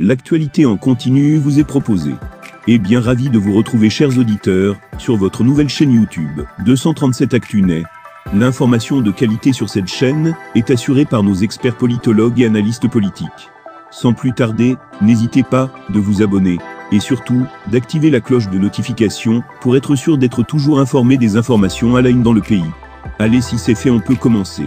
L'actualité en continu vous est proposée. Et bien ravi de vous retrouver, chers auditeurs, sur votre nouvelle chaîne YouTube, 237 ActuNet. L'information de qualité sur cette chaîne est assurée par nos experts politologues et analystes politiques. Sans plus tarder, n'hésitez pas de vous abonner et surtout d'activer la cloche de notification pour être sûr d'être toujours informé des informations à la une dans le pays. Allez, si c'est fait, on peut commencer.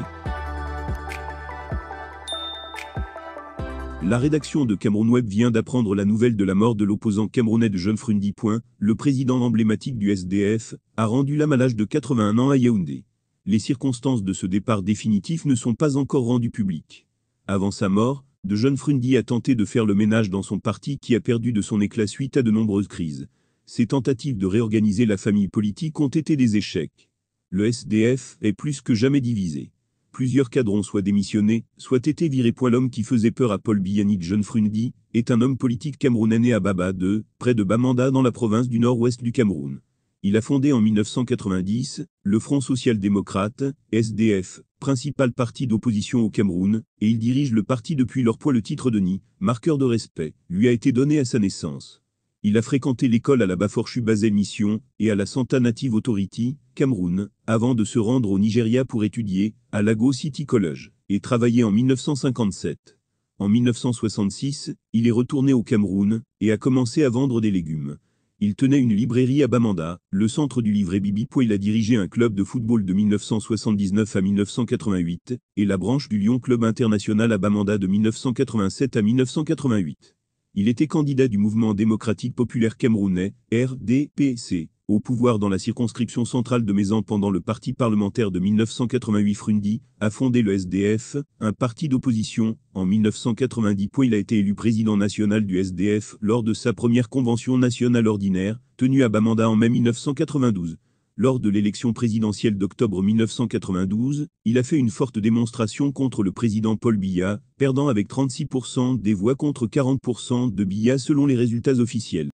La rédaction de Cameroun Web vient d'apprendre la nouvelle de la mort de l'opposant camerounais de John Frundi. Le président emblématique du SDF a rendu l'âme à l'âge de 81 ans à Yaoundé. Les circonstances de ce départ définitif ne sont pas encore rendues publiques. Avant sa mort, de John Frundi a tenté de faire le ménage dans son parti qui a perdu de son éclat suite à de nombreuses crises. Ses tentatives de réorganiser la famille politique ont été des échecs. Le SDF est plus que jamais divisé. Plusieurs cadres ont soit démissionné, soit été virés. L'homme qui faisait peur à Paul Biya, John Frundi, est un homme politique camerounais né à Baba 2, près de Bamenda dans la province du nord-ouest du Cameroun. Il a fondé en 1990 le Front social-démocrate, SDF, principal parti d'opposition au Cameroun, et il dirige le parti depuis lors. Le titre de Ni, marqueur de respect, lui a été donné à sa naissance. Il a fréquenté l'école à la Baforchu Basel Mission et à la Santa Native Authority, Cameroun, avant de se rendre au Nigeria pour étudier à Lagos City College et travailler en 1957. En 1966, il est retourné au Cameroun et a commencé à vendre des légumes. Il tenait une librairie à Bamenda, le centre du livret Bibi. Il a dirigé un club de football de 1979 à 1988 et la branche du Lyon Club International à Bamenda de 1987 à 1988. Il était candidat du Mouvement démocratique populaire camerounais, RDPC, au pouvoir dans la circonscription centrale de Mézan pendant le parti parlementaire de 1988. Frundi a fondé le SDF, un parti d'opposition, en 1990. Il a été élu président national du SDF lors de sa première convention nationale ordinaire, tenue à Bamenda en mai 1992. Lors de l'élection présidentielle d'octobre 1992, il a fait une forte démonstration contre le président Paul Biya, perdant avec 36% des voix contre 40% de Biya selon les résultats officiels.